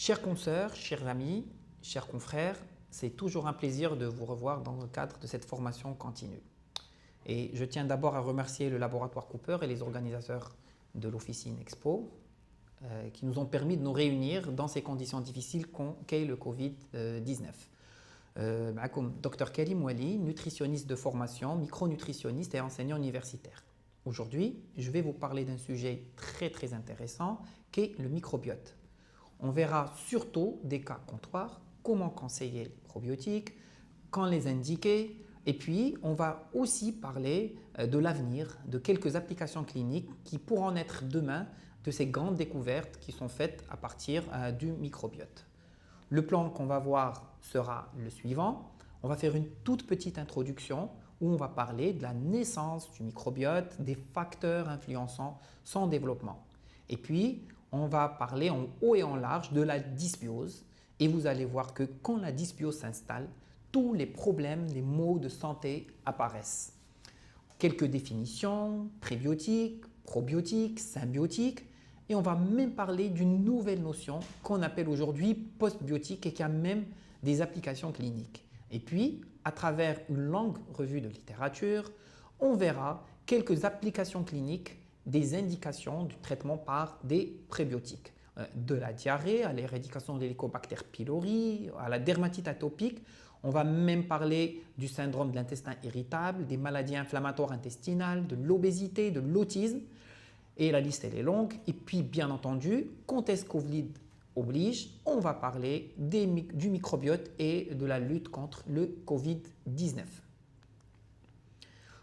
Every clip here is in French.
Chers consoeurs, chers amis, chers confrères, c'est toujours un plaisir de vous revoir dans le cadre de cette formation continue. Et je tiens d'abord à remercier le laboratoire Cooper et les organisateurs de l'Officine Expo qui nous ont permis de nous réunir dans ces conditions difficiles qu'est le Covid-19. Dr Karim Wali, nutritionniste de formation, micronutritionniste et enseignant universitaire. Aujourd'hui, je vais vous parler d'un sujet très intéressant qu'est le microbiote. On verra surtout des cas comptoirs, comment conseiller les probiotiques, quand les indiquer, et puis on va aussi parler de l'avenir, de quelques applications cliniques qui pourront naître demain de ces grandes découvertes qui sont faites à partir du microbiote. Le plan qu'on va voir sera le suivant. On va faire une toute petite introduction où on va parler de la naissance du microbiote, des facteurs influençant son développement. Et puis, on va parler en haut et en large de la dysbiose et vous allez voir que quand la dysbiose s'installe, tous les problèmes, les maux de santé apparaissent. Quelques définitions, prébiotiques, probiotiques, symbiotiques et on va même parler d'une nouvelle notion qu'on appelle aujourd'hui postbiotique et qui a même des applications cliniques. Et puis, à travers une longue revue de littérature, on verra quelques applications cliniques des indications du traitement par des prébiotiques. De la diarrhée à l'éradication de l'Helicobacter pylori, à la dermatite atopique. On va même parler du syndrome de l'intestin irritable, des maladies inflammatoires intestinales, de l'obésité, de l'autisme. Et la liste elle est longue. Et puis bien entendu, contexte Covid oblige, on va parler du microbiote et de la lutte contre le Covid-19.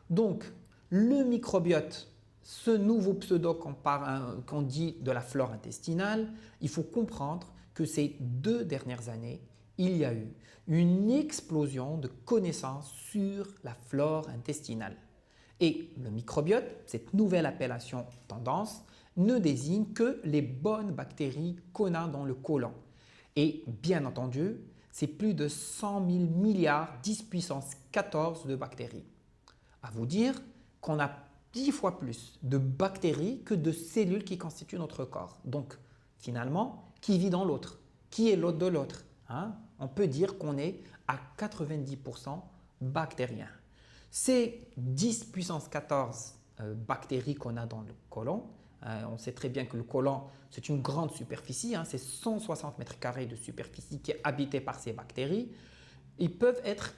Donc, le microbiote, ce nouveau pseudo qu'on dit de la flore intestinale, il faut comprendre que ces 2 dernières années, il y a eu une explosion de connaissances sur la flore intestinale. Et le microbiote, cette nouvelle appellation tendance, ne désigne que les bonnes bactéries qu'on a dans le côlon. Et bien entendu, c'est plus de 100 000 milliards 10 puissance 14 de bactéries. À vous dire qu'on a 10 fois plus de bactéries que de cellules qui constituent notre corps. Donc, finalement, qui vit dans l'autre? Qui est l'autre de l'autre? On peut dire qu'on est à 90% bactérien. Ces 10 puissance 14 bactéries qu'on a dans le côlon, on sait très bien que le côlon, c'est une grande superficie, c'est 160 mètres carrés de superficie qui est habitée par ces bactéries. Ils peuvent être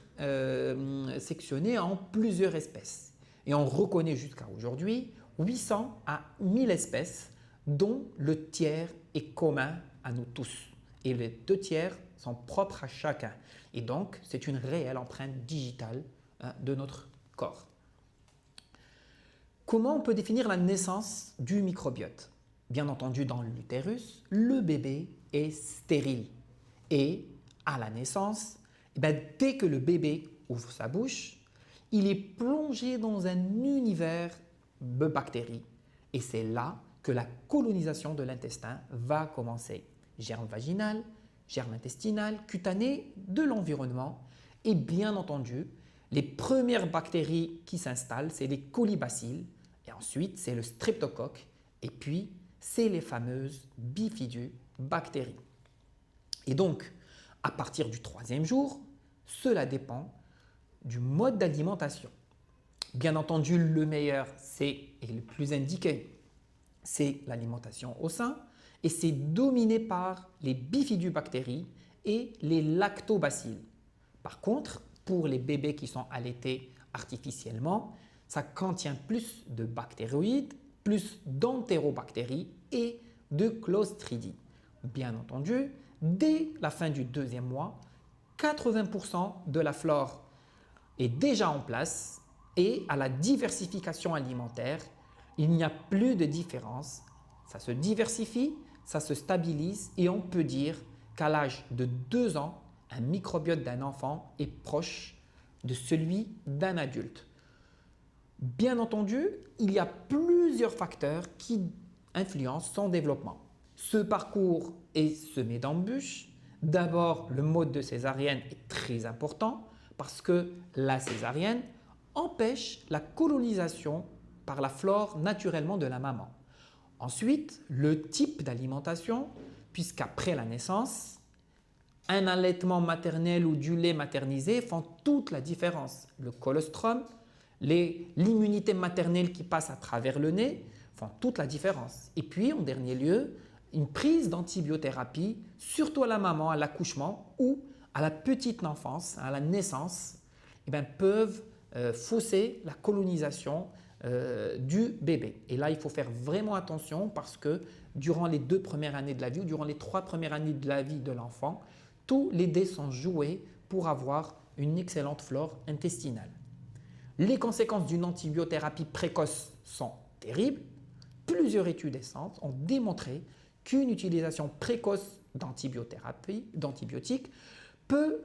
sectionnés en plusieurs espèces. Et on reconnaît jusqu'à aujourd'hui 800 à 1000 espèces dont le tiers est commun à nous tous. Et les 2 tiers sont propres à chacun. Et donc, c'est une réelle empreinte digitale de notre corps. Comment on peut définir la naissance du microbiote? Bien entendu, dans l'utérus, le bébé est stérile. Et à la naissance, dès que le bébé ouvre sa bouche, il est plongé dans un univers de bactéries. Et c'est là que la colonisation de l'intestin va commencer. Germe vaginal, germe intestinal, cutané, de l'environnement. Et bien entendu, les premières bactéries qui s'installent, c'est les colibacilles. Et ensuite, c'est le streptocoque. Et puis, c'est les fameuses bifidobactéries. Et donc, à partir du 3e jour, cela dépend du mode d'alimentation. Bien entendu, le meilleur, et le plus indiqué, c'est l'alimentation au sein et c'est dominé par les bifidobactéries et les lactobacilles. Par contre, pour les bébés qui sont allaités artificiellement, ça contient plus de bactéroïdes, plus d'entérobactéries et de clostridies. Bien entendu, dès la fin du 2e mois, 80% de la flore est déjà en place et à la diversification alimentaire, il n'y a plus de différence. Ça se diversifie, ça se stabilise et on peut dire qu'à l'âge de 2 ans, un microbiote d'un enfant est proche de celui d'un adulte. Bien entendu, il y a plusieurs facteurs qui influencent son développement. Ce parcours est semé d'embûches. D'abord, le mode de césarienne est très important parce que la césarienne empêche la colonisation par la flore naturellement de la maman. Ensuite, le type d'alimentation puisqu'après la naissance, un allaitement maternel ou du lait maternisé font toute la différence. Le colostrum, l'immunité maternelle qui passe à travers le nez font toute la différence. Et puis, en dernier lieu, une prise d'antibiothérapie, surtout à la maman, à l'accouchement ou à la petite enfance, à la naissance, peuvent fausser la colonisation du bébé. Et là, il faut faire vraiment attention parce que durant les 2 premières années de la vie ou durant les 3 premières années de la vie de l'enfant, tous les dés sont joués pour avoir une excellente flore intestinale. Les conséquences d'une antibiothérapie précoce sont terribles. Plusieurs études récentes ont démontré qu'une utilisation précoce d'antibiotiques peut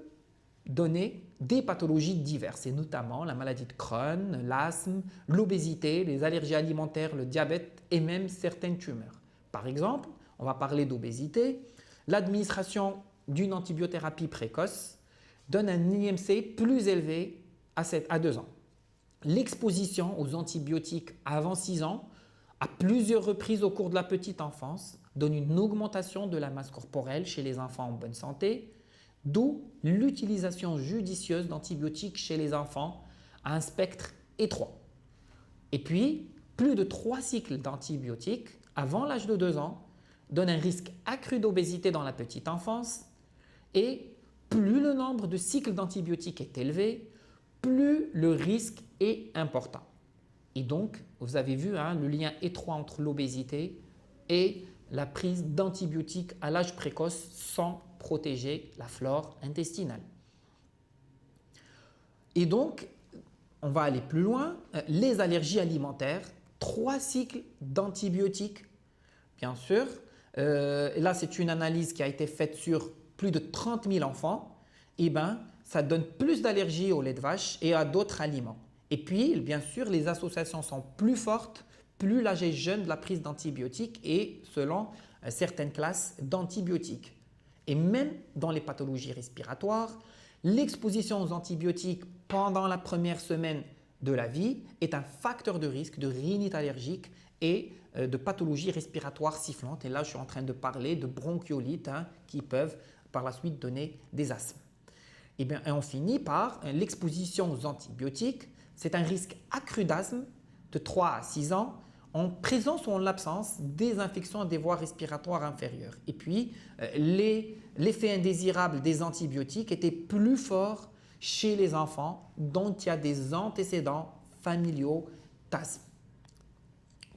donner des pathologies diverses, et notamment la maladie de Crohn, l'asthme, l'obésité, les allergies alimentaires, le diabète et même certaines tumeurs. Par exemple, on va parler d'obésité. L'administration d'une antibiothérapie précoce donne un IMC plus élevé à 2 ans. L'exposition aux antibiotiques avant 6 ans, à plusieurs reprises au cours de la petite enfance, donne une augmentation de la masse corporelle chez les enfants en bonne santé, d'où l'utilisation judicieuse d'antibiotiques chez les enfants à un spectre étroit. Et puis, plus de 3 cycles d'antibiotiques avant l'âge de 2 ans donnent un risque accru d'obésité dans la petite enfance, et plus le nombre de cycles d'antibiotiques est élevé, plus le risque est important. Et donc, vous avez vu le lien étroit entre l'obésité et la prise d'antibiotiques à l'âge précoce sans protéger la flore intestinale. Et donc, on va aller plus loin. Les allergies alimentaires, 3 cycles d'antibiotiques, bien sûr. Là, c'est une analyse qui a été faite sur plus de 30 000 enfants. Ça donne plus d'allergies au lait de vache et à d'autres aliments. Et puis, bien sûr, les associations sont plus fortes, plus l'âge est jeune de la prise d'antibiotiques et selon certaines classes d'antibiotiques. Et même dans les pathologies respiratoires, l'exposition aux antibiotiques pendant la première semaine de la vie est un facteur de risque de rhinite allergique et de pathologies respiratoires sifflantes. Et là, je suis en train de parler de bronchiolites qui peuvent par la suite donner des asthmes. Et on finit par l'exposition aux antibiotiques. C'est un risque accru d'asthme de 3 à 6 ans en présence ou en l'absence des infections des voies respiratoires inférieures. Et puis, l'effet indésirable des antibiotiques était plus fort chez les enfants dont il y a des antécédents familiaux d'asthme.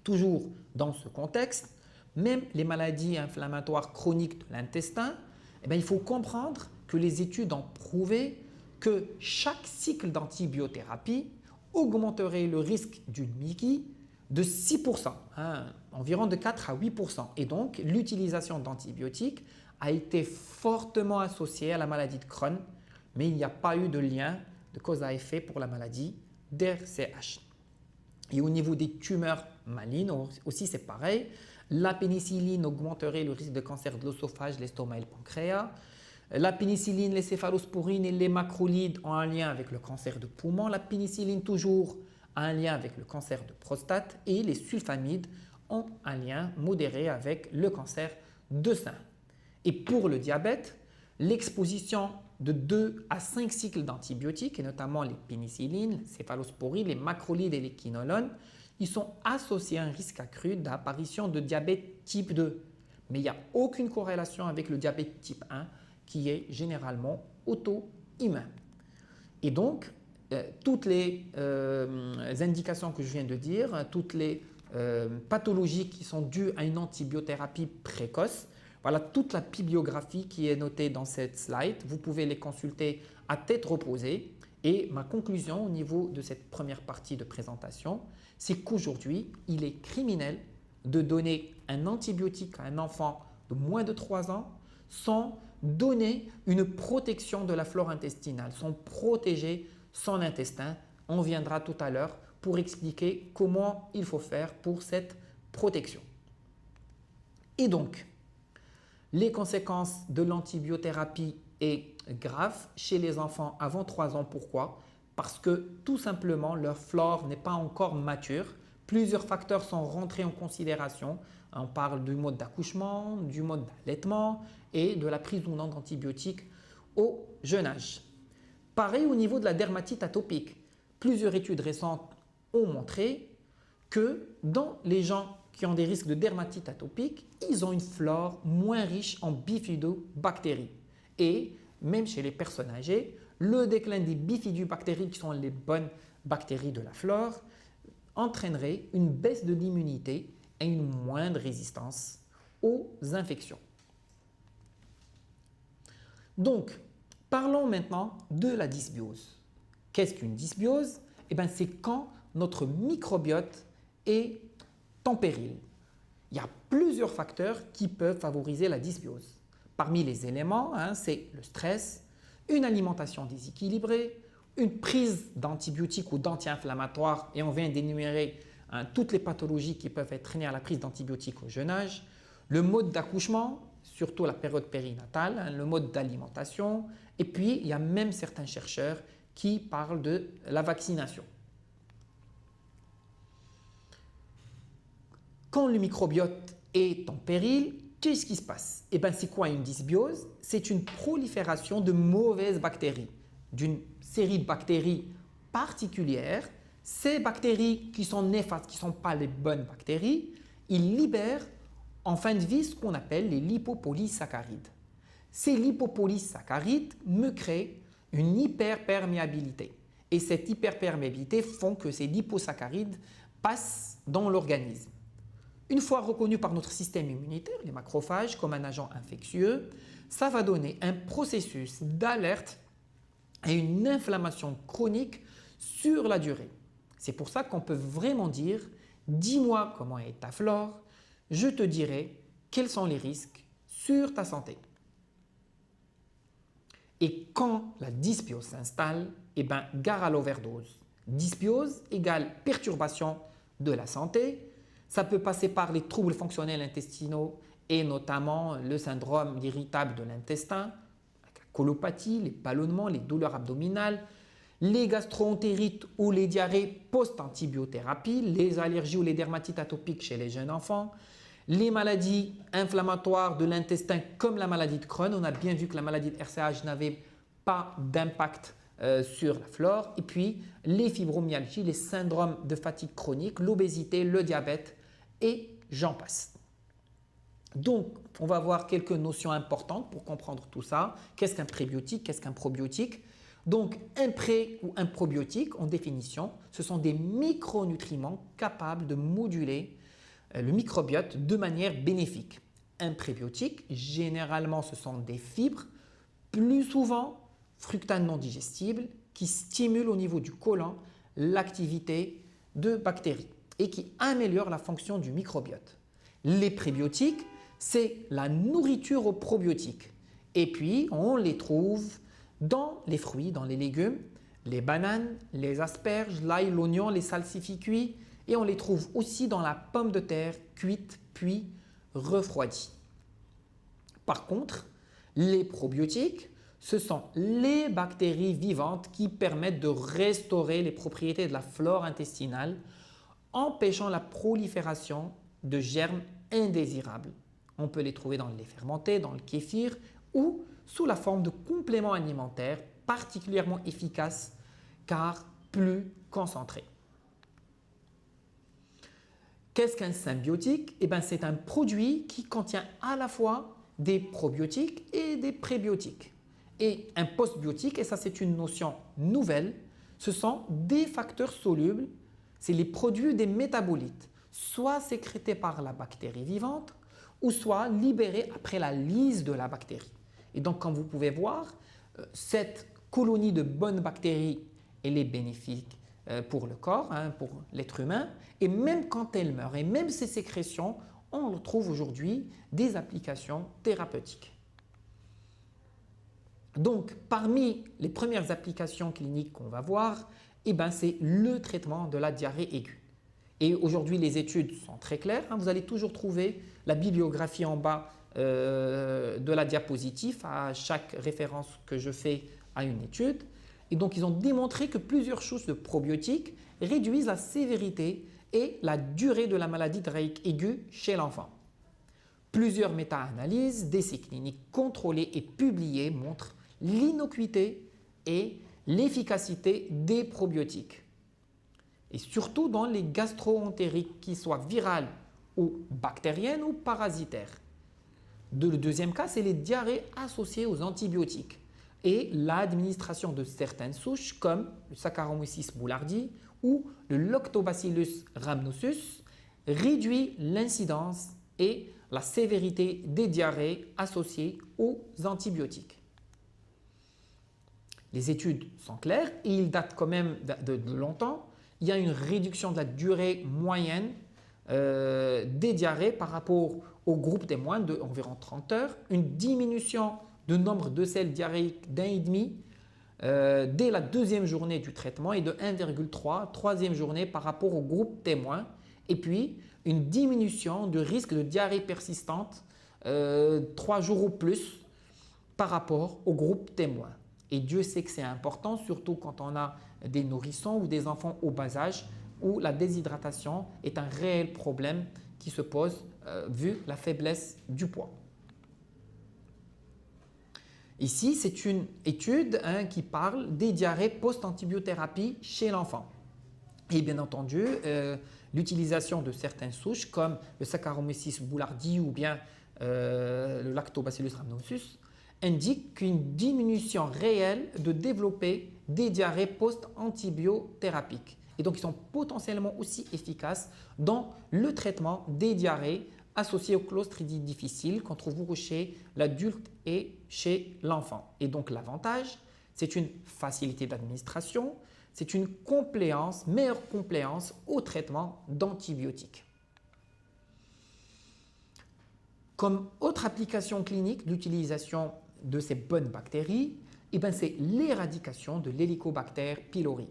Toujours dans ce contexte, même les maladies inflammatoires chroniques de l'intestin, il faut comprendre que les études ont prouvé que chaque cycle d'antibiothérapie augmenterait le risque d'une MICI de 6%, environ de 4 à 8%. Et donc, l'utilisation d'antibiotiques a été fortement associée à la maladie de Crohn, mais il n'y a pas eu de lien de cause à effet pour la maladie d'RCH. Et au niveau des tumeurs malignes aussi, c'est pareil. La pénicilline augmenterait le risque de cancer de l'œsophage, l'estomac et le pancréas. La pénicilline, les céphalosporines et les macrolides ont un lien avec le cancer de poumon. La pénicilline toujours a un lien avec le cancer de prostate et les sulfamides ont un lien modéré avec le cancer de sein. Et pour le diabète, l'exposition de 2 à 5 cycles d'antibiotiques, et notamment les pénicillines, les céphalosporines, les macrolides et les quinolones, ils sont associés à un risque accru d'apparition de diabète type 2. Mais il n'y a aucune corrélation avec le diabète type 1 qui est généralement auto-immun. Et donc, toutes les indications que je viens de dire, toutes les pathologies qui sont dues à une antibiothérapie précoce, voilà toute la bibliographie qui est notée dans cette slide. Vous pouvez les consulter à tête reposée. Et ma conclusion au niveau de cette première partie de présentation, c'est qu'aujourd'hui, il est criminel de donner un antibiotique à un enfant de moins de 3 ans sans donner une protection de la flore intestinale, sans protéger son intestin. On viendra tout à l'heure pour expliquer comment il faut faire pour cette protection. Et donc, les conséquences de l'antibiothérapie est grave chez les enfants avant 3 ans. Pourquoi? Parce que tout simplement leur flore n'est pas encore mature Plusieurs facteurs sont rentrés en considération. On parle du mode d'accouchement, du mode d'allaitement et de la prise ou non d'antibiotiques au jeune âge. Pareil au niveau de la dermatite atopique. Plusieurs études récentes ont montré que dans les gens qui ont des risques de dermatite atopique, ils ont une flore moins riche en bifidobactéries. Et même chez les personnes âgées, le déclin des bifidobactéries, qui sont les bonnes bactéries de la flore, entraînerait une baisse de l'immunité et une moindre résistance aux infections. Donc, parlons maintenant de la dysbiose. Qu'est-ce qu'une dysbiose? C'est quand notre microbiote est en péril. Il y a plusieurs facteurs qui peuvent favoriser la dysbiose. Parmi les éléments, c'est le stress, une alimentation déséquilibrée, une prise d'antibiotiques ou d'anti-inflammatoires, et on vient d'énumérer toutes les pathologies qui peuvent être liées à la prise d'antibiotiques au jeune âge, le mode d'accouchement, surtout la période périnatale, le mode d'alimentation, et puis il y a même certains chercheurs qui parlent de la vaccination. Quand le microbiote est en péril, qu'est-ce qui se passe? C'est quoi une dysbiose? C'est une prolifération de mauvaises bactéries, d'une série de bactéries particulières. Ces bactéries qui sont néfastes, qui ne sont pas les bonnes bactéries, ils libèrent en fin de vie ce qu'on appelle les lipopolysaccharides. Ces lipopolysaccharides me créent une hyperperméabilité. Et cette hyperperméabilité font que ces liposaccharides passent dans l'organisme. Une fois reconnus par notre système immunitaire, les macrophages, comme un agent infectieux, ça va donner un processus d'alerte et une inflammation chronique sur la durée. C'est pour ça qu'on peut vraiment dire « dis-moi comment est ta flore, je te dirai quels sont les risques sur ta santé ». Et quand la dysbiose s'installe, gare à l'overdose. Dysbiose égale perturbation de la santé. Ça peut passer par les troubles fonctionnels intestinaux et notamment le syndrome irritable de l'intestin, la colopathie, les ballonnements, les douleurs abdominales, les gastro-entérites ou les diarrhées post-antibiothérapie, les allergies ou les dermatites atopiques chez les jeunes enfants, les maladies inflammatoires de l'intestin comme la maladie de Crohn. On a bien vu que la maladie de RCH n'avait pas d'impact sur la flore. Et puis les fibromyalgies, les syndromes de fatigue chronique, l'obésité, le diabète et j'en passe. Donc, on va voir quelques notions importantes pour comprendre tout ça. Qu'est-ce qu'un prébiotique? Qu'est-ce qu'un probiotique? Donc, un pré ou un probiotique, en définition, ce sont des micronutriments capables de moduler le microbiote de manière bénéfique. Un prébiotique, généralement, ce sont des fibres, plus souvent fructanes non digestibles, qui stimulent au niveau du côlon l'activité de bactéries et qui améliorent la fonction du microbiote. Les prébiotiques, c'est la nourriture aux probiotiques. Et puis, on les trouve dans les fruits, dans les légumes, les bananes, les asperges, l'ail, l'oignon, les salsifis cuits. Et on les trouve aussi dans la pomme de terre cuite puis refroidie. Par contre, les probiotiques, ce sont les bactéries vivantes qui permettent de restaurer les propriétés de la flore intestinale, empêchant la prolifération de germes indésirables. On peut les trouver dans le lait fermenté, dans le kéfir ou sous la forme de compléments alimentaires particulièrement efficaces car plus concentrés. Qu'est-ce qu'un symbiotique? C'est un produit qui contient à la fois des probiotiques et des prébiotiques. Et un postbiotique, et ça c'est une notion nouvelle, ce sont des facteurs solubles, c'est les produits des métabolites, soit sécrétés par la bactérie vivante ou soit libérés après la lyse de la bactérie. Et donc comme vous pouvez voir, cette colonie de bonnes bactéries, elle est bénéfique pour le corps, pour l'être humain, et même quand elle meurt, et même ces sécrétions, on retrouve aujourd'hui des applications thérapeutiques. Donc, parmi les premières applications cliniques qu'on va voir, c'est le traitement de la diarrhée aiguë. Et aujourd'hui, les études sont très claires. Vous allez toujours trouver la bibliographie en bas de la diapositive à chaque référence que je fais à une étude. Et donc, ils ont démontré que plusieurs choses de probiotiques réduisent la sévérité et la durée de la maladie diarrhéique aiguë chez l'enfant. Plusieurs méta-analyses d'essais cliniques contrôlés et publiés montrent l'innocuité et l'efficacité des probiotiques. Et surtout dans les gastro-entériques, qu'ils soient virales ou bactériennes ou parasitaires. Le deuxième cas, c'est les diarrhées associées aux antibiotiques et l'administration de certaines souches comme le Saccharomyces boulardii ou le Lactobacillus rhamnosus réduit l'incidence et la sévérité des diarrhées associées aux antibiotiques. Les études sont claires et ils datent quand même de longtemps. Il y a une réduction de la durée moyenne des diarrhées par rapport au groupe témoin d'environ 30 heures, une diminution du nombre de selles diarrhéiques d'1,5 dès la deuxième journée du traitement et de 1,3 troisième journée par rapport au groupe témoin, et puis une diminution du risque de diarrhée persistante 3 jours ou plus par rapport au groupe témoin. Et Dieu sait que c'est important, surtout quand on a des nourrissons ou des enfants au bas âge où la déshydratation est un réel problème qui se pose vu la faiblesse du poids. Ici, c'est une étude qui parle des diarrhées post-antibiothérapie chez l'enfant. Et bien entendu, l'utilisation de certaines souches comme le Saccharomyces boulardii ou bien le Lactobacillus rhamnosus indique qu'une diminution réelle de développer des diarrhées post-antibiothérapiques. Et donc, ils sont potentiellement aussi efficaces dans le traitement des diarrhées associées aux clostridies difficiles qu'on trouve chez l'adulte et chez l'enfant. Et donc, l'avantage, c'est une facilité d'administration, c'est une compléance, meilleure compléance au traitement d'antibiotiques. Comme autre application clinique d'utilisation de ces bonnes bactéries, c'est l'éradication de l'Helicobacter pylori.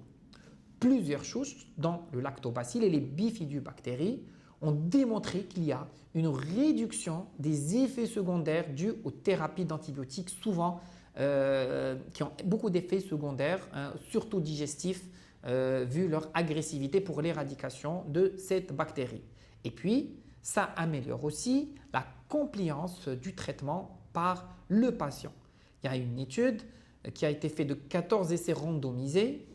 Plusieurs souches, dont le lactobacille et les bifidobactéries, ont démontré qu'il y a une réduction des effets secondaires dus aux thérapies d'antibiotiques, souvent qui ont beaucoup d'effets secondaires, surtout digestifs, vu leur agressivité pour l'éradication de cette bactérie. Et puis, ça améliore aussi la compliance du traitement par le patient. Il y a une étude qui a été faite de 14 essais randomisés,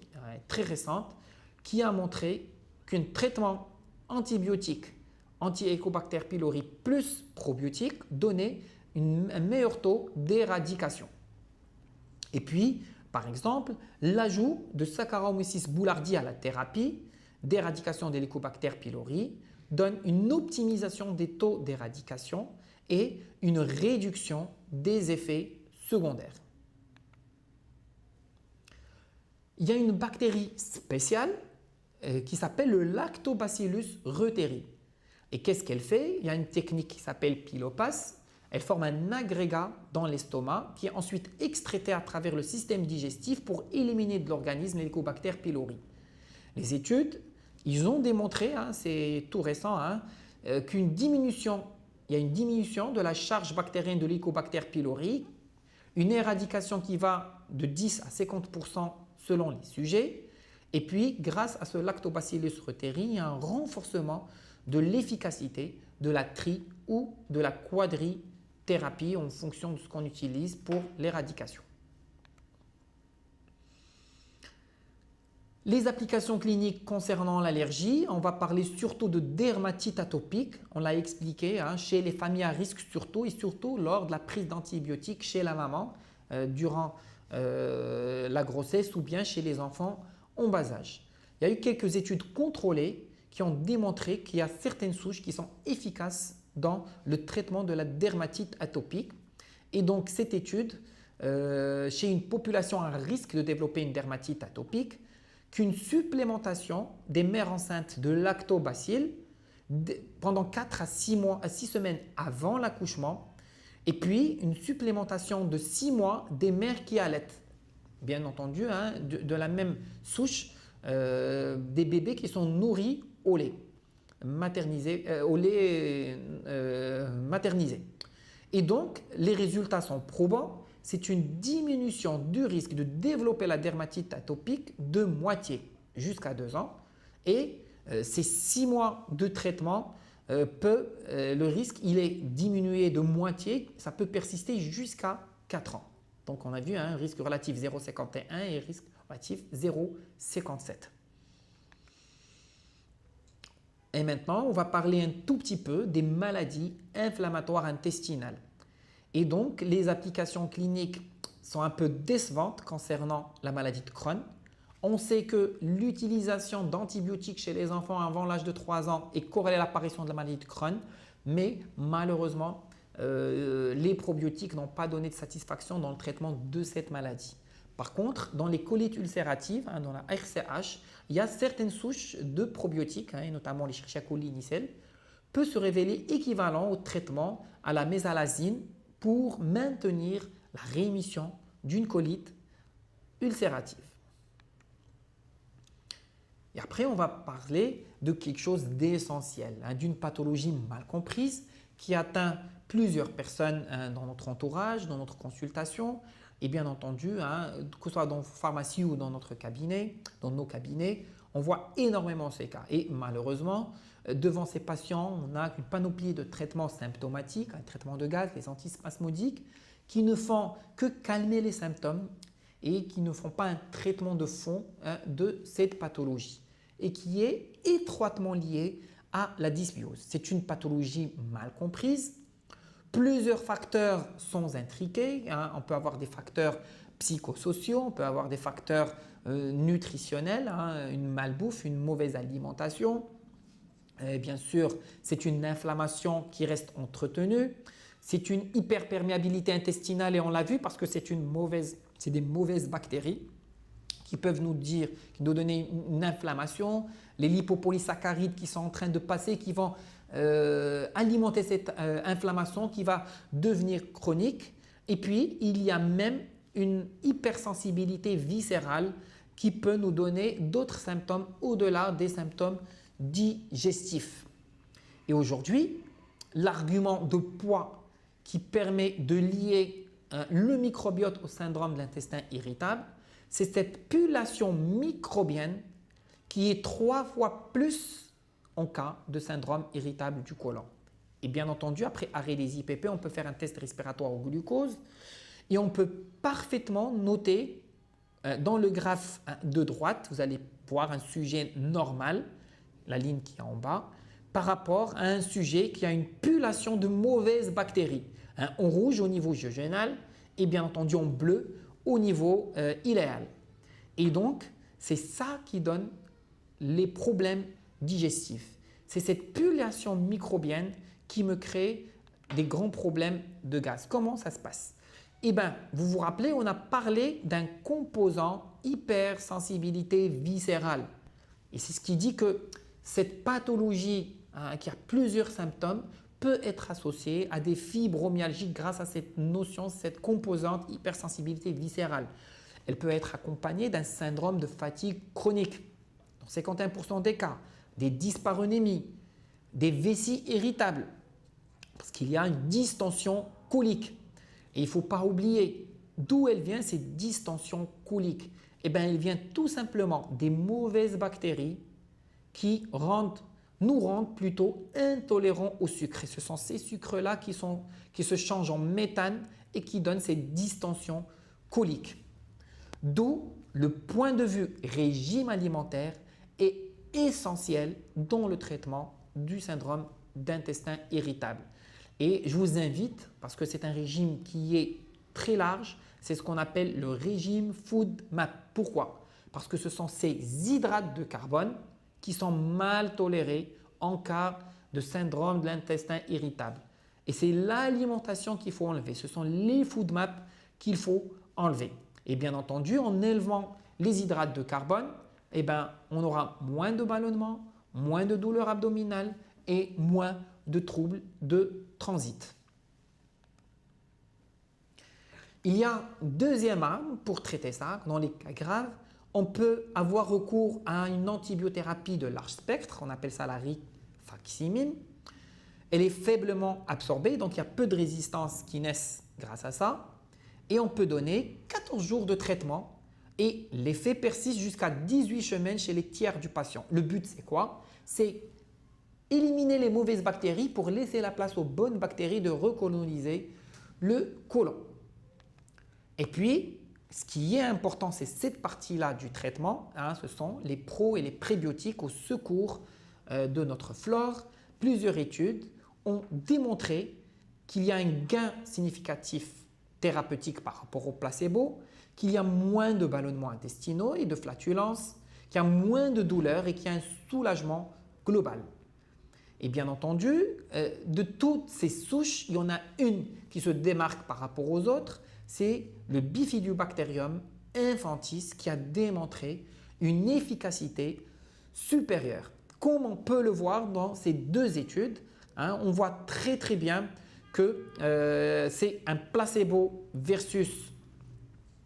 très récente, qui a montré qu'un traitement antibiotique anti-Helicobacter pylori plus probiotique donnait un meilleur taux d'éradication. Et puis, par exemple, l'ajout de Saccharomyces boulardii à la thérapie d'éradication d'Helicobacter pylori donne une optimisation des taux d'éradication et une réduction des effets secondaires. Il y a une bactérie spéciale qui s'appelle le Lactobacillus reuteri. Et qu'est-ce qu'elle fait? Il y a une technique qui s'appelle pylopasse. Elle forme un agrégat dans l'estomac qui est ensuite excrété à travers le système digestif pour éliminer de l'organisme l'Helicobacter pylori. Les études, ils ont démontré, c'est tout récent, qu'il y a une diminution de la charge bactérienne de l'Helicobacter pylori, une éradication qui va de 10 à 50% selon les sujets. Et puis, grâce à ce Lactobacillus reuteri, il y a un renforcement de l'efficacité de la tri- ou de la quadrithérapie en fonction de ce qu'on utilise pour l'éradication. Les applications cliniques concernant l'allergie, on va parler surtout de dermatite atopique, on l'a expliqué, chez les familles à risque surtout et surtout lors de la prise d'antibiotiques chez la maman durant la grossesse ou bien chez les enfants en bas âge. Il y a eu quelques études contrôlées qui ont démontré qu'il y a certaines souches qui sont efficaces dans le traitement de la dermatite atopique. Et donc cette étude, chez une population à risque de développer une dermatite atopique, qu'une supplémentation des mères enceintes de lactobacilles pendant 4 à 6 semaines avant l'accouchement et puis une supplémentation de 6 mois des mères qui allaitent. Bien entendu, de la même souche, des bébés qui sont nourris au lait maternisé. Et donc, les résultats sont probants. C'est une diminution du risque de développer la dermatite atopique de moitié jusqu'à 2 ans et ces 6 mois de traitement, le risque il est diminué de moitié, ça peut persister jusqu'à 4 ans. Donc on a vu un risque relatif 0,51 et risque relatif 0,57. Et maintenant, on va parler un tout petit peu des maladies inflammatoires intestinales. Et donc, les applications cliniques sont un peu décevantes concernant la maladie de Crohn. On sait que l'utilisation d'antibiotiques chez les enfants avant l'âge de 3 ans est corrélée à l'apparition de la maladie de Crohn, mais malheureusement, les probiotiques n'ont pas donné de satisfaction dans le traitement de cette maladie. Par contre, dans les colites ulcératives, dans la RCH, il y a certaines souches de probiotiques, et notamment les Escherichia coli nicelle, peut se révéler équivalent au traitement à la mésalazine pour maintenir la rémission d'une colite ulcérative. Et après, on va parler de quelque chose d'essentiel, d'une pathologie mal comprise qui atteint plusieurs personnes dans notre entourage, dans notre consultation. Et bien entendu, que ce soit dans la pharmacie ou dans notre cabinet, dans nos cabinets, on voit énormément ces cas. Et malheureusement, devant ces patients, on a une panoplie de traitements symptomatiques, un traitement de gaz, les antispasmodiques, qui ne font que calmer les symptômes et qui ne font pas un traitement de fond de cette pathologie et qui est étroitement liée à la dysbiose. C'est une pathologie mal comprise. Plusieurs facteurs sont intriqués. On peut avoir des facteurs psychosociaux, on peut avoir des facteurs nutritionnels, une malbouffe, une mauvaise alimentation. Bien sûr, c'est une inflammation qui reste entretenue. C'est une hyperperméabilité intestinale et on l'a vu parce que c'est des mauvaises bactéries qui peuvent nous donner une inflammation. Les lipopolysaccharides qui sont en train de passer, qui vont alimenter cette inflammation qui va devenir chronique. Et puis, il y a même une hypersensibilité viscérale qui peut nous donner d'autres symptômes au-delà des symptômes digestifs. Et aujourd'hui, l'argument de poids qui permet de lier le microbiote au syndrome de l'intestin irritable, c'est cette population microbienne qui est 3 fois plus en cas de syndrome irritable du côlon. Et bien entendu, après arrêt des IPP, on peut faire un test respiratoire au glucose et on peut parfaitement noter dans le graphe de droite, vous allez voir un sujet normal, la ligne qui est en bas, par rapport à un sujet qui a une population de mauvaises bactéries. En rouge au niveau jejunal et bien entendu en bleu au niveau iléal. Et donc, c'est ça qui donne les problèmes digestifs. C'est cette population microbienne qui me crée des grands problèmes de gaz. Comment ça se passe? Eh bien, vous vous rappelez, on a parlé d'un composant hypersensibilité viscérale. Et c'est ce qui dit que cette pathologie qui a plusieurs symptômes peut être associée à des fibromyalgies grâce à cette notion, cette composante hypersensibilité viscérale. Elle peut être accompagnée d'un syndrome de fatigue chronique, dans 51% des cas, des dysparonémies, des vessies irritables, parce qu'il y a une distension colique. Et il ne faut pas oublier d'où elle vient cette distension colique. Eh bien, elle vient tout simplement des mauvaises bactéries qui nous rendent plutôt intolérants au sucre. Et ce sont ces sucres-là qui se changent en méthane et qui donnent cette distension colique. D'où le point de vue régime alimentaire est essentiel dans le traitement du syndrome d'intestin irritable. Et je vous invite, parce que c'est un régime qui est très large, c'est ce qu'on appelle le régime FODMAP. Pourquoi? Parce que ce sont ces hydrates de carbone qui sont mal tolérés en cas de syndrome de l'intestin irritable. Et c'est l'alimentation qu'il faut enlever. Ce sont les FODMAP qu'il faut enlever. Et bien entendu, en élevant les hydrates de carbone, eh ben, on aura moins de ballonnement, moins de douleurs abdominales et moins de troubles de transit. Il y a deuxième arme pour traiter ça. Dans les cas graves, on peut avoir recours à une antibiothérapie de large spectre, on appelle ça la rifaximin. Elle est faiblement absorbée, donc il y a peu de résistance qui naissent grâce à ça. Et on peut donner 14 jours de traitement et l'effet persiste jusqu'à 18 semaines chez les tiers du patient. Le but, c'est quoi? c'est éliminer les mauvaises bactéries pour laisser la place aux bonnes bactéries de recoloniser le côlon. Et puis, ce qui est important, c'est cette partie-là du traitement. Ce sont les pro et les prébiotiques au secours de notre flore. Plusieurs études ont démontré qu'il y a un gain significatif thérapeutique par rapport au placebo, qu'il y a moins de ballonnements intestinaux et de flatulences, qu'il y a moins de douleurs et qu'il y a un soulagement global. Et bien entendu, de toutes ces souches, il y en a une qui se démarque par rapport aux autres, c'est le Bifidobacterium infantis qui a démontré une efficacité supérieure. Comme on peut le voir dans ces deux études, on voit très bien que c'est un placebo versus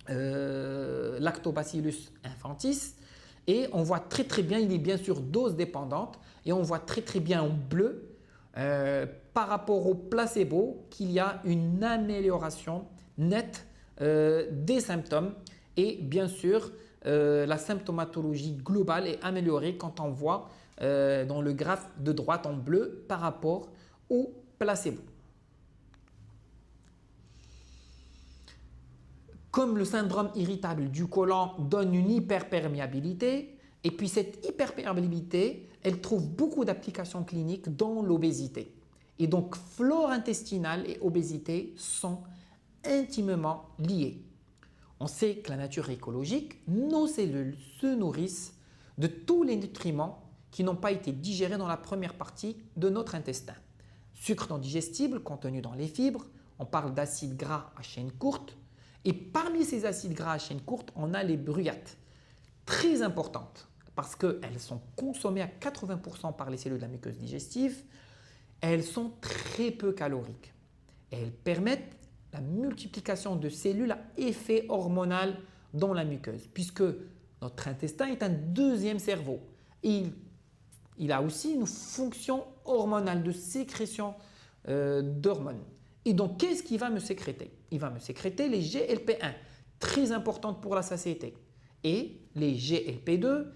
Lactobacillus infantis. Et on voit très bien, il est bien sûr dose dépendante, et on voit très bien en bleu par rapport au placebo qu'il y a une amélioration nette des symptômes, et bien sûr la symptomatologie globale est améliorée quand on voit dans le graphe de droite en bleu par rapport au placebo. Comme le syndrome irritable du côlon donne une hyperperméabilité, et puis cette hyperperméabilité, elle trouve beaucoup d'applications cliniques dans l'obésité. Et donc, flore intestinale et obésité sont intimement liées. On sait que la nature est écologique, nos cellules se nourrissent de tous les nutriments qui n'ont pas été digérés dans la première partie de notre intestin. Sucres non digestibles contenus dans les fibres, on parle d'acides gras à chaîne courte. Et parmi ces acides gras à chaîne courte, on a les brûlates, très importantes parce qu'elles sont consommées à 80% par les cellules de la muqueuse digestive. Elles sont très peu caloriques et elles permettent la multiplication de cellules à effet hormonal dans la muqueuse, puisque notre intestin est un deuxième cerveau. Et il a aussi une fonction hormonale de sécrétion d'hormones. Et donc, qu'est-ce qui va me sécréter? Il va me sécréter les GLP-1, très importantes pour la satiété. Et les GLP-2,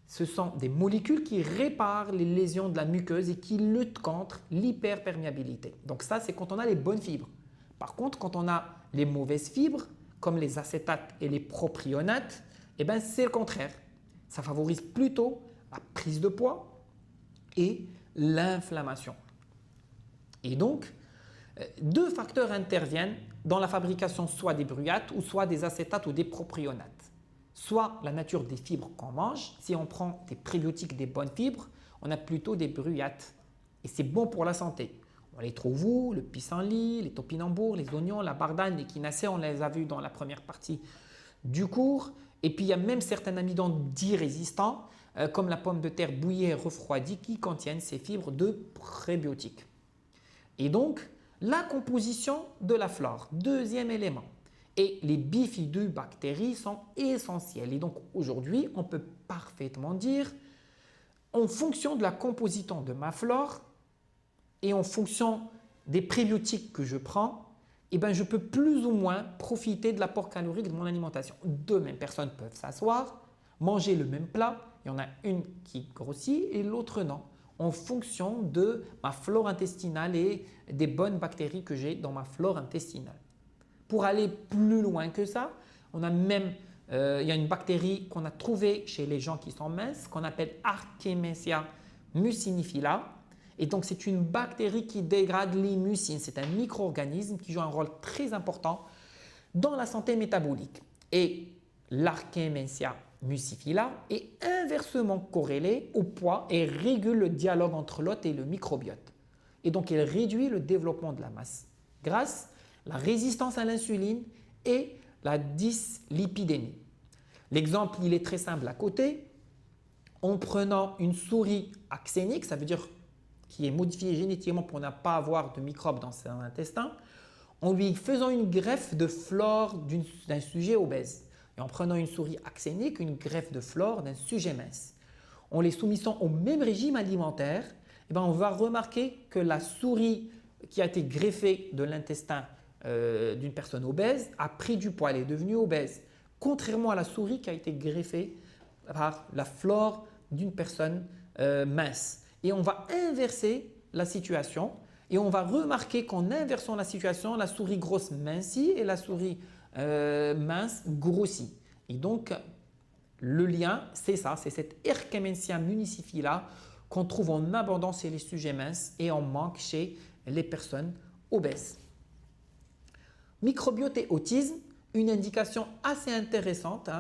ce sont des molécules qui réparent les lésions de la muqueuse et qui luttent contre l'hyperperméabilité. Donc ça, c'est quand on a les bonnes fibres. Par contre, quand on a les mauvaises fibres, comme les acétates et les propionates, c'est le contraire. Ça favorise plutôt la prise de poids et l'inflammation. Et donc, deux facteurs interviennent dans la fabrication soit des brûlates ou soit des acétates ou des propionates. Soit la nature des fibres qu'on mange. Si on prend des prébiotiques, des bonnes fibres, on a plutôt des brûlates. Et c'est bon pour la santé. On les trouve où? Le pissenlit, les topinambours, les oignons, la bardane, l'échinacée, on les a vus dans la première partie du cours. Et puis il y a même certains amidons dits résistants, comme la pomme de terre bouillie et refroidie, qui contiennent ces fibres de prébiotiques. Et donc, la composition de la flore, deuxième élément. Et les bifidobactéries sont essentielles. Et donc aujourd'hui, on peut parfaitement dire, en fonction de la composition de ma flore et en fonction des prébiotiques que je prends, je peux plus ou moins profiter de l'apport calorique de mon alimentation. Deux mêmes personnes peuvent s'asseoir, manger le même plat. Il y en a une qui grossit et l'autre non, en fonction de ma flore intestinale et des bonnes bactéries que j'ai dans ma flore intestinale. Pour aller plus loin que ça, on a même, il y a une bactérie qu'on a trouvée chez les gens qui sont minces, qu'on appelle Artemisia mucinifila. Et donc, c'est une bactérie qui dégrade les mucines. C'est un micro-organisme qui joue un rôle très important dans la santé métabolique. Et l'Artemisia mucifila est inversement corrélée au poids et régule le dialogue entre l'hôte et le microbiote. Et donc, elle réduit le développement de la masse grasse, la résistance à l'insuline et la dyslipidémie. L'exemple, il est très simple à côté. En prenant une souris axénique, ça veut dire qui est modifiée génétiquement pour ne pas avoir de microbes dans son intestin, en lui faisant une greffe de flore d'un sujet obèse. Et en prenant une souris axénique, une greffe de flore d'un sujet mince. En les soumettant au même régime alimentaire, on va remarquer que la souris qui a été greffée de l'intestin d'une personne obèse a pris du poids, elle est devenue obèse. Contrairement à la souris qui a été greffée par la flore d'une personne mince. Et on va inverser la situation et on va remarquer qu'en inversant la situation, la souris grosse mincit et la souris mince grossit. Et donc, le lien, c'est ça, c'est cette Erkemensia municiphilia qu'on trouve en abondance chez les sujets minces et en manque chez les personnes obèses. Microbiote et autisme, une indication assez intéressante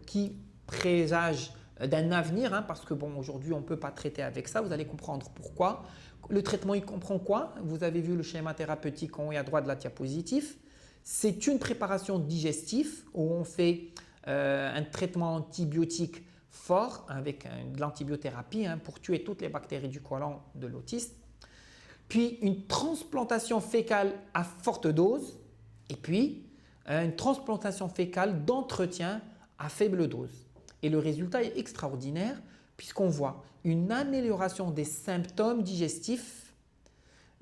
qui présage d'un avenir, parce que bon, aujourd'hui on ne peut pas traiter avec ça, vous allez comprendre pourquoi. Le traitement, il comprend quoi? Vous avez vu le schéma thérapeutique en haut et à droite de la diapositive. C'est une préparation digestive où on fait un traitement antibiotique fort avec de l'antibiothérapie pour tuer toutes les bactéries du côlon de l'autisme. Puis une transplantation fécale à forte dose et puis une transplantation fécale d'entretien à faible dose. Et le résultat est extraordinaire puisqu'on voit une amélioration des symptômes digestifs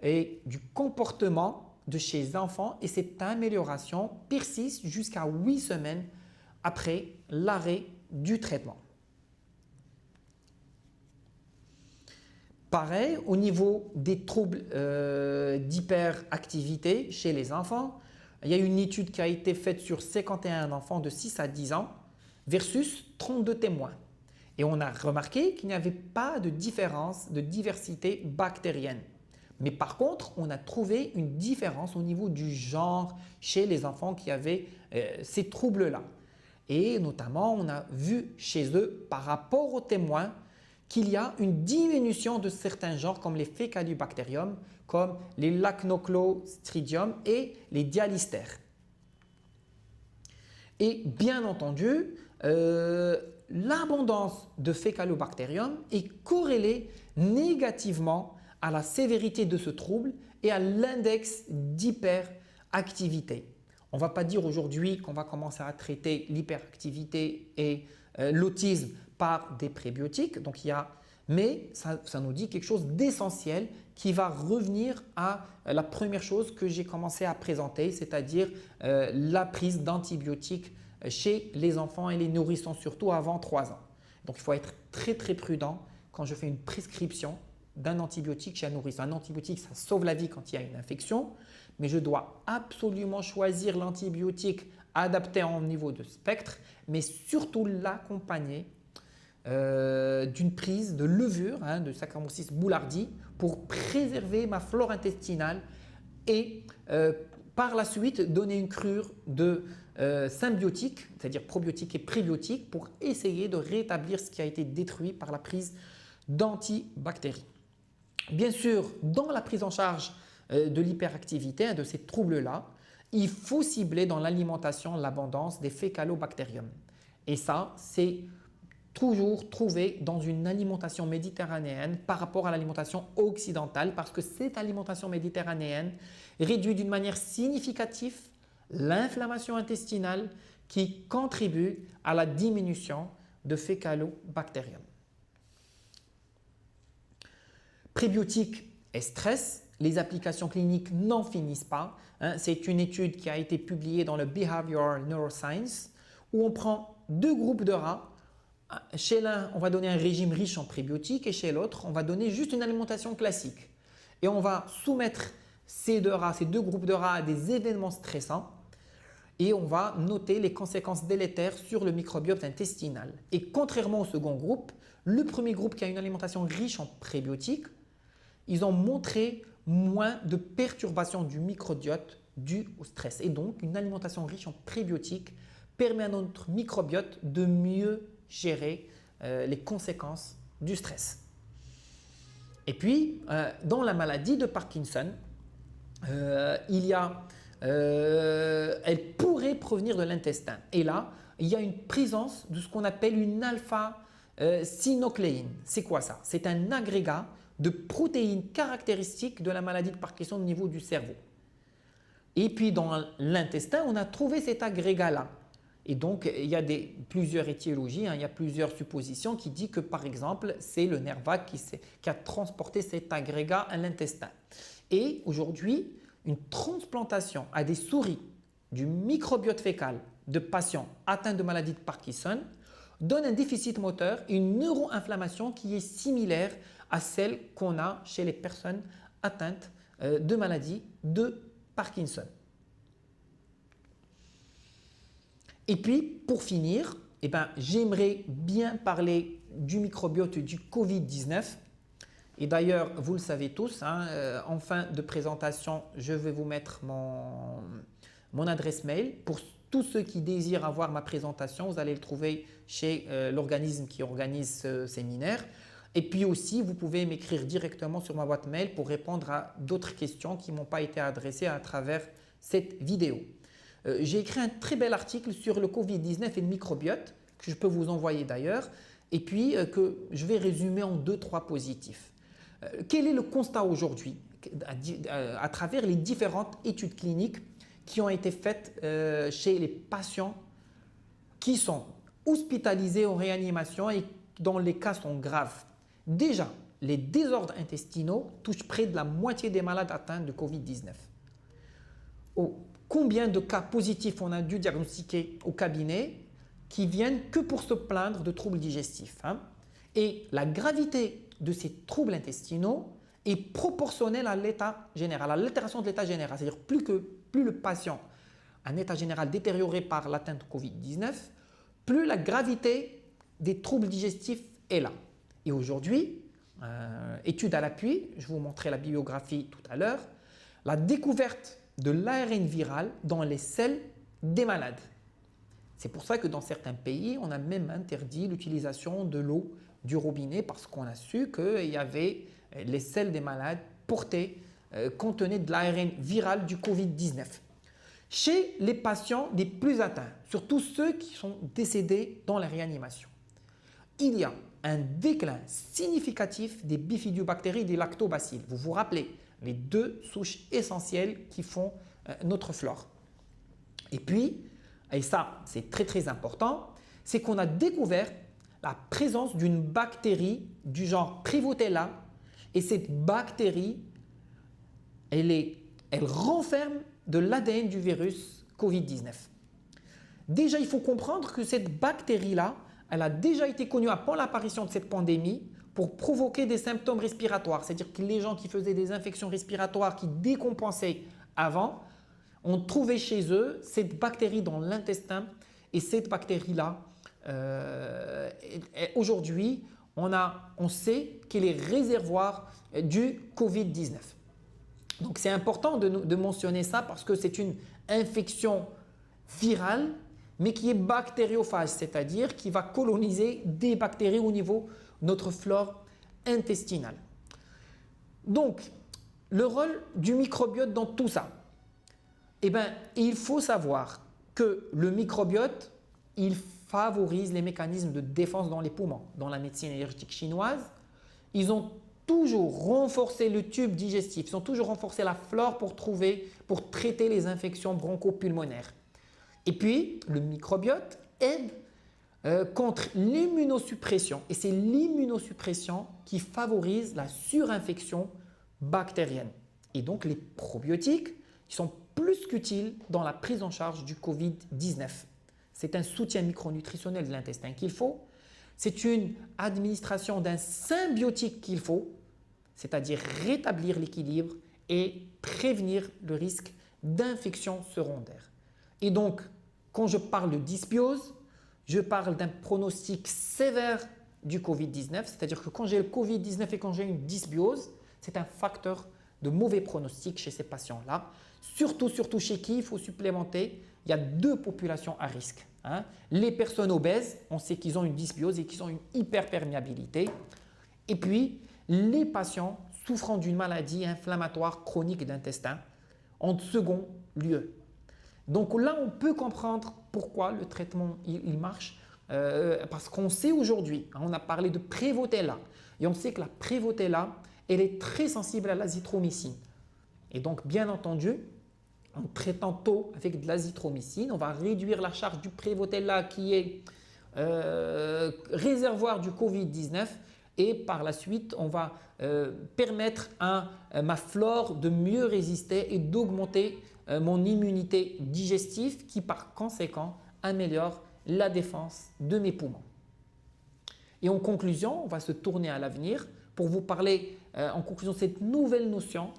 et du comportement de chez les enfants et cette amélioration persiste jusqu'à 8 semaines après l'arrêt du traitement. Pareil, au niveau des troubles d'hyperactivité chez les enfants, il y a une étude qui a été faite sur 51 enfants de 6 à 10 ans versus 32 témoins. Et on a remarqué qu'il n'y avait pas de différence de diversité bactérienne. Mais par contre, on a trouvé une différence au niveau du genre chez les enfants qui avaient ces troubles-là. Et notamment, on a vu chez eux, par rapport aux témoins, qu'il y a une diminution de certains genres comme les Faecalibacterium, comme les Lachnoclostridium et les Dialystères. Et bien entendu, l'abondance de Faecalibacterium est corrélée négativement à la sévérité de ce trouble et à l'index d'hyperactivité. On ne va pas dire aujourd'hui qu'on va commencer à traiter l'hyperactivité et l'autisme par des prébiotiques, mais ça nous dit quelque chose d'essentiel qui va revenir à la première chose que j'ai commencé à présenter, c'est-à-dire la prise d'antibiotiques chez les enfants et les nourrissons, surtout avant 3 ans. Donc, il faut être très prudent quand je fais une prescription d'un antibiotique chez un nourrisson. Un antibiotique, ça sauve la vie quand il y a une infection, mais je dois absolument choisir l'antibiotique adapté au niveau de spectre, mais surtout l'accompagner d'une prise de levure de Saccharomyces boulardii pour préserver ma flore intestinale et par la suite donner une cure de symbiotiques, c'est-à-dire probiotiques et prébiotiques pour essayer de rétablir ce qui a été détruit par la prise d'antibactéries. Bien sûr, dans la prise en charge de l'hyperactivité, de ces troubles-là, il faut cibler dans l'alimentation l'abondance des Faecalibacterium. Et ça, c'est toujours trouvé dans une alimentation méditerranéenne par rapport à l'alimentation occidentale parce que cette alimentation méditerranéenne réduit d'une manière significative l'inflammation intestinale qui contribue à la diminution de Faecalibacterium. Prébiotiques et stress, les applications cliniques n'en finissent pas. C'est une étude qui a été publiée dans le Behavioral Neuroscience où on prend 2 groupes de rats. Chez l'un, on va donner un régime riche en prébiotiques et chez l'autre, on va donner juste une alimentation classique. Et on va soumettre ces 2 groupes de rats à des événements stressants et on va noter les conséquences délétères sur le microbiote intestinal. Et contrairement au second groupe, le premier groupe qui a une alimentation riche en prébiotiques, ils ont montré moins de perturbations du microbiote dû au stress. Et donc, une alimentation riche en prébiotiques permet à notre microbiote de mieux gérer les conséquences du stress. Et puis, dans la maladie de Parkinson, elle pourrait provenir de l'intestin. Et là, il y a une présence de ce qu'on appelle une alpha-synucléine. C'est quoi ça? C'est un agrégat de protéines caractéristiques de la maladie de Parkinson au niveau du cerveau. Et puis, dans l'intestin, on a trouvé cet agrégat-là. Et donc, il y a plusieurs étiologies, il y a plusieurs suppositions qui disent que, par exemple, c'est le nerf vague qui a transporté cet agrégat à l'intestin. Et aujourd'hui, une transplantation à des souris du microbiote fécal de patients atteints de maladie de Parkinson donne un déficit moteur et une neuroinflammation qui est similaire à celle qu'on a chez les personnes atteintes de maladie de Parkinson. Et puis, pour finir, j'aimerais bien parler du microbiote du Covid-19. Et d'ailleurs, vous le savez tous, en fin de présentation, je vais vous mettre mon adresse mail. Pour tous ceux qui désirent avoir ma présentation, vous allez le trouver chez l'organisme qui organise ce séminaire. Et puis aussi, vous pouvez m'écrire directement sur ma boîte mail pour répondre à d'autres questions qui ne m'ont pas été adressées à travers cette vidéo. J'ai écrit un très bel article sur le Covid-19 et le microbiote que je peux vous envoyer d'ailleurs et puis que je vais résumer en 2-3 positifs. Quel est le constat aujourd'hui à travers les différentes études cliniques qui ont été faites chez les patients qui sont hospitalisés en réanimation et dont les cas sont graves? Déjà, les désordres intestinaux touchent près de la moitié des malades atteints de Covid-19. Combien de cas positifs on a dû diagnostiquer au cabinet qui viennent que pour se plaindre de troubles digestifs, Et la gravité de ces troubles intestinaux est proportionnelle à l'état général, à l'altération de l'état général. C'est-à-dire plus le patient a un état général détérioré par l'atteinte de Covid-19, plus la gravité des troubles digestifs est là. Et aujourd'hui, étude à l'appui, je vous montrerai la bibliographie tout à l'heure, la découverte de l'ARN viral dans les selles des malades. C'est pour ça que dans certains pays, on a même interdit l'utilisation de l'eau du robinet parce qu'on a su que les selles des malades contenaient de l'ARN viral du Covid-19. Chez les patients les plus atteints, surtout ceux qui sont décédés dans la réanimation, il y a un déclin significatif des bifidobactéries et des lactobacilles. Vous vous rappelez, les 2 souches essentielles qui font notre flore. Et puis, et ça c'est très important, c'est qu'on a découvert la présence d'une bactérie du genre Prevotella et cette bactérie, elle renferme de l'ADN du virus Covid-19. Déjà, il faut comprendre que cette bactérie-là, elle a déjà été connue avant l'apparition de cette pandémie pour provoquer des symptômes respiratoires. C'est-à-dire que les gens qui faisaient des infections respiratoires, qui décompensaient avant, ont trouvé chez eux cette bactérie dans l'intestin. Et cette bactérie-là, aujourd'hui, on sait qu'elle est réservoir du Covid-19. Donc, c'est important de mentionner ça parce que c'est une infection virale, mais qui est bactériophage, c'est-à-dire qui va coloniser des bactéries au niveau de notre flore intestinale. Donc, le rôle du microbiote dans tout ça, il faut savoir que le microbiote, il favorise les mécanismes de défense dans les poumons. Dans la médecine énergétique chinoise, ils ont toujours renforcé le tube digestif, ils ont toujours renforcé la flore pour traiter les infections bronchopulmonaires. Et puis, le microbiote aide contre l'immunosuppression. Et c'est l'immunosuppression qui favorise la surinfection bactérienne. Et donc, les probiotiques sont plus qu'utiles dans la prise en charge du Covid-19. C'est un soutien micronutritionnel de l'intestin qu'il faut. C'est une administration d'un symbiotique qu'il faut, c'est-à-dire rétablir l'équilibre et prévenir le risque d'infection secondaire. Et donc, quand je parle de dysbiose, je parle d'un pronostic sévère du Covid-19, c'est-à-dire que quand j'ai le Covid-19 et quand j'ai une dysbiose, c'est un facteur de mauvais pronostic chez ces patients-là. Surtout chez qui il faut supplémenter, il y a 2 populations à risque. Les personnes obèses, on sait qu'ils ont une dysbiose et qu'ils ont une hyperperméabilité. Et puis, les patients souffrant d'une maladie inflammatoire chronique d'intestin en second lieu. Donc là, on peut comprendre pourquoi le traitement il marche, parce qu'on sait aujourd'hui, on a parlé de Prevotella, et on sait que la Prevotella, elle est très sensible à l'azithromycine. Et donc, bien entendu, en traitant tôt avec de l'azithromycine, on va réduire la charge du Prevotella qui est réservoir du Covid-19 et par la suite, on va permettre à ma flore de mieux résister et d'augmenter mon immunité digestive qui par conséquent améliore la défense de mes poumons. Et en conclusion, on va se tourner à l'avenir pour vous parler en conclusion de cette nouvelle notion.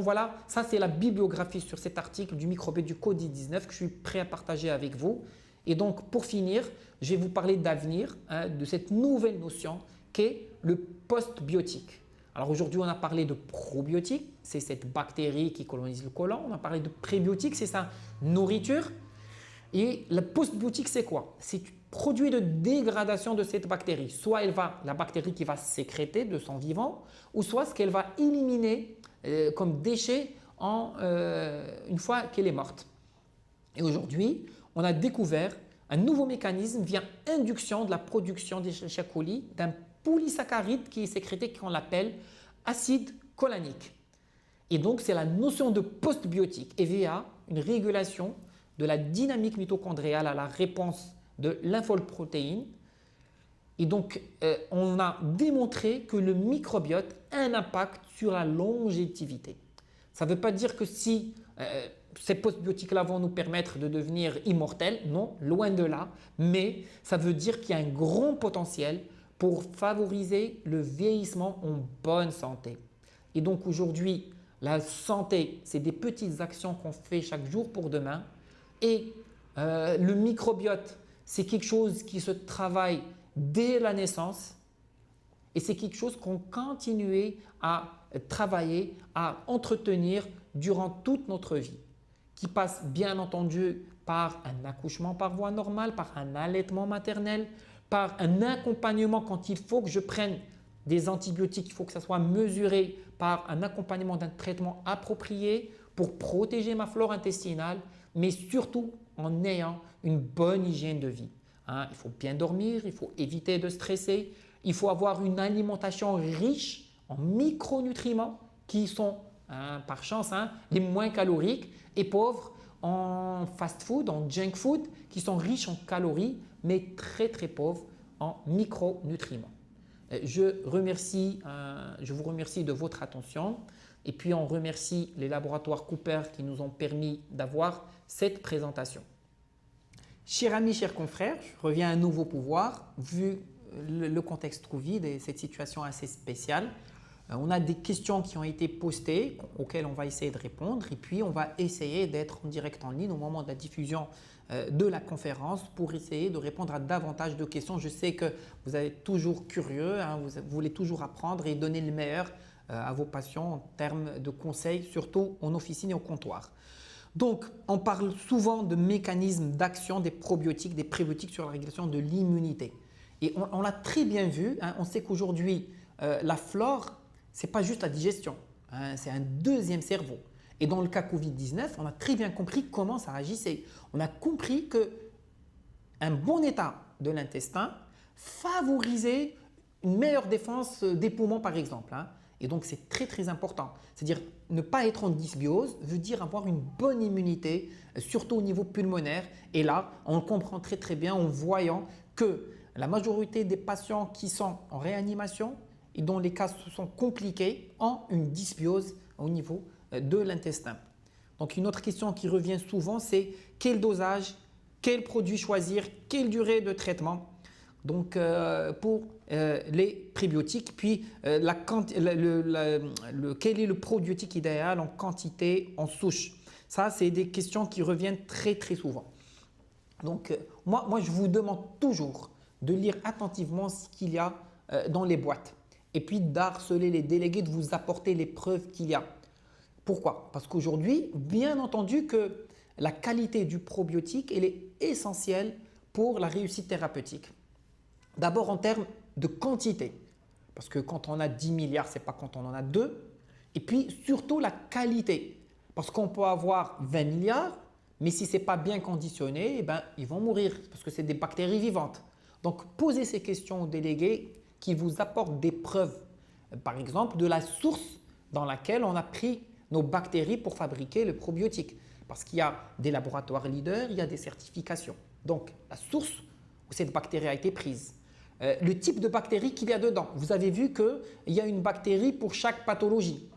Voilà, ça c'est la bibliographie sur cet article du microbiote du Covid-19 que je suis prêt à partager avec vous. Et donc pour finir, je vais vous parler d'avenir, de cette nouvelle notion qu'est le postbiotique. Alors aujourd'hui, on a parlé de probiotique, c'est cette bactérie qui colonise le côlon. On a parlé de prébiotique, c'est sa nourriture. Et le postbiotique, c'est quoi? C'est un produit de dégradation de cette bactérie. Soit la bactérie qui va sécréter de son vivant, ou soit ce qu'elle va éliminer comme déchet une fois qu'elle est morte. Et aujourd'hui, on a découvert un nouveau mécanisme via induction de la production des Escherichia coli d'un polysaccharide qui est sécrété, qu'on appelle acide cholanique. Et donc, c'est la notion de postbiotique et via une régulation de la dynamique mitochondriale à la réponse de lymphoprotéine. Et donc, on a démontré que le microbiote a un impact sur la longévité. Ça ne veut pas dire que si ces postbiotiques-là vont nous permettre de devenir immortels, non, loin de là, mais ça veut dire qu'il y a un grand potentiel pour favoriser le vieillissement en bonne santé. Et donc aujourd'hui, la santé, c'est des petites actions qu'on fait chaque jour pour demain. Et le microbiote, c'est quelque chose qui se travaille dès la naissance et c'est quelque chose qu'on continue à travailler, à entretenir durant toute notre vie, qui passe bien entendu par un accouchement par voie normale, par un allaitement maternel, par un accompagnement quand il faut que je prenne des antibiotiques, il faut que ça soit mesuré par un accompagnement d'un traitement approprié pour protéger ma flore intestinale, mais surtout en ayant une bonne hygiène de vie. Il faut bien dormir, il faut éviter de stresser, il faut avoir une alimentation riche en micronutriments qui sont, par chance, les moins caloriques et pauvres en fast-food, en junk food, qui sont riches en calories, mais très très pauvres en micronutriments. Je vous remercie de votre attention et puis on remercie les laboratoires Cooper qui nous ont permis d'avoir cette présentation. Chers amis, chers confrères, je reviens à nouveau pouvoir. Vu le contexte Covid et cette situation assez spéciale, on a des questions qui ont été postées auxquelles on va essayer de répondre et puis on va essayer d'être en direct en ligne au moment de la diffusion de la conférence pour essayer de répondre à davantage de questions. Je sais que vous êtes toujours curieux, vous voulez toujours apprendre et donner le meilleur à vos patients en termes de conseils, surtout en officine et au comptoir. Donc, on parle souvent de mécanismes d'action des probiotiques, des prébiotiques sur la régulation de l'immunité. Et on l'a très bien vu, on sait qu'aujourd'hui, la flore, ce n'est pas juste la digestion, c'est un deuxième cerveau. Et dans le cas Covid-19, on a très bien compris comment ça agissait. On a compris qu'un bon état de l'intestin favorisait une meilleure défense des poumons, par exemple. Et donc, c'est très très important. C'est-à-dire, ne pas être en dysbiose veut dire avoir une bonne immunité, surtout au niveau pulmonaire. Et là, on le comprend très très bien en voyant que la majorité des patients qui sont en réanimation et dont les cas se sont compliqués ont une dysbiose au niveau de l'intestin. Donc, une autre question qui revient souvent, c'est quel dosage, quel produit choisir, quelle durée de traitement. Donc, pour les prébiotiques, puis quel est le probiotique idéal en quantité, en souche. Ça, c'est des questions qui reviennent très très souvent. Donc, moi, je vous demande toujours de lire attentivement ce qu'il y a dans les boîtes et puis d'harceler les délégués, de vous apporter les preuves qu'il y a. Pourquoi? Parce qu'aujourd'hui, bien entendu que la qualité du probiotique, elle est essentielle pour la réussite thérapeutique. D'abord en termes de quantité, parce que quand on a 10 milliards, ce n'est pas quand on en a 2. Et puis surtout la qualité, parce qu'on peut avoir 20 milliards, mais si ce n'est pas bien conditionné, ils vont mourir parce que c'est des bactéries vivantes. Donc posez ces questions aux délégués qui vous apportent des preuves, par exemple de la source dans laquelle on a pris nos bactéries pour fabriquer le probiotique. Parce qu'il y a des laboratoires leaders, il y a des certifications. Donc la source où cette bactérie a été prise. Le type de bactérie qu'il y a dedans. Vous avez vu qu'il y a une bactérie pour chaque pathologie.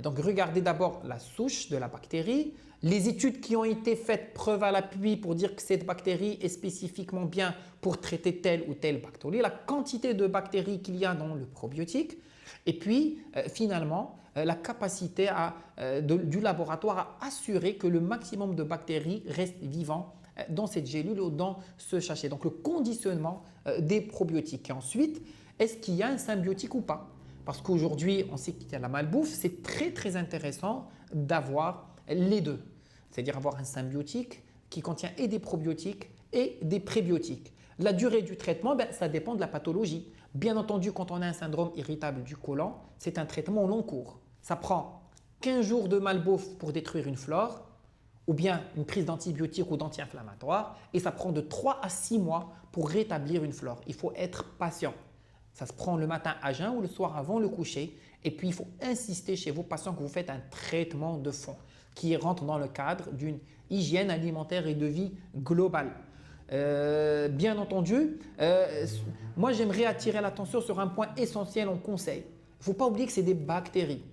Et donc, regardez d'abord la souche de la bactérie, les études qui ont été faites, preuve à l'appui pour dire que cette bactérie est spécifiquement bien pour traiter telle ou telle bactérie, la quantité de bactéries qu'il y a dans le probiotique, et puis finalement la capacité du laboratoire à assurer que le maximum de bactéries restent vivants dans cette gélule ou dans ce sachet. Donc le conditionnement des probiotiques. Et ensuite, est-ce qu'il y a un symbiotique ou pas? Parce qu'aujourd'hui, on sait qu'il y a la malbouffe, c'est très intéressant d'avoir les deux. C'est-à-dire avoir un symbiotique qui contient et des probiotiques et des prébiotiques. La durée du traitement, ça dépend de la pathologie. Bien entendu, quand on a un syndrome irritable du côlon, c'est un traitement au long cours. Ça prend 15 jours de malbouffe pour détruire une flore ou bien une prise d'antibiotiques ou d'anti-inflammatoires et ça prend de 3 à 6 mois pour rétablir une flore. Il faut être patient. Ça se prend le matin à jeun ou le soir avant le coucher et puis il faut insister chez vos patients que vous faites un traitement de fond qui rentre dans le cadre d'une hygiène alimentaire et de vie globale. Bien entendu, moi j'aimerais attirer l'attention sur un point essentiel en conseil. Il ne faut pas oublier que c'est des bactéries.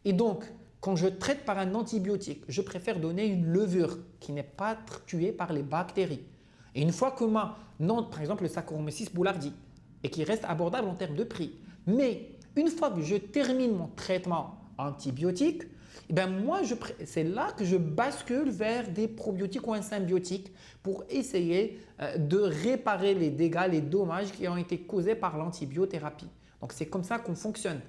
Et donc, quand je traite par un antibiotique, je préfère donner une levure qui n'est pas tuée par les bactéries. Et une fois que par exemple le Saccharomyces boulardii, et qui reste abordable en termes de prix. Mais une fois que je termine mon traitement antibiotique, c'est là que je bascule vers des probiotiques ou un symbiotique pour essayer de réparer les dégâts, les dommages qui ont été causés par l'antibiothérapie. Donc, c'est comme ça qu'on fonctionne.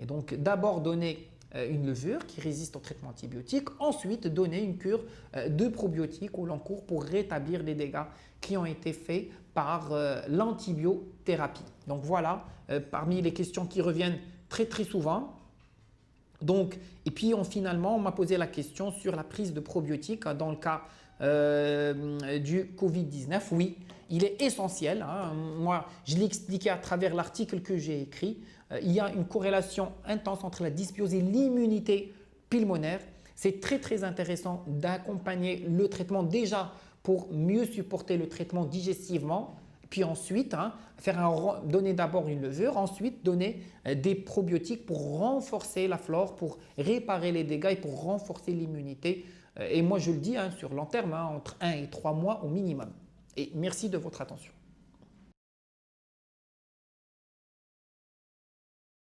Et donc, d'abord donner une levure qui résiste au traitement antibiotique, ensuite donner une cure de probiotiques au long cours pour rétablir les dégâts qui ont été faits par l'antibiothérapie. Donc voilà, parmi les questions qui reviennent très souvent. Donc, et puis finalement, on m'a posé la question sur la prise de probiotiques dans le cas du Covid-19. Oui, il est essentiel. Moi, je l'ai expliqué à travers l'article que j'ai écrit. Il y a une corrélation intense entre la dysbiose et l'immunité pulmonaire. C'est très intéressant d'accompagner le traitement déjà pour mieux supporter le traitement digestivement. Puis ensuite, donner d'abord une levure, ensuite donner des probiotiques pour renforcer la flore, pour réparer les dégâts et pour renforcer l'immunité. Et moi, je le dis sur long terme, entre 1 et 3 mois au minimum. Et merci de votre attention.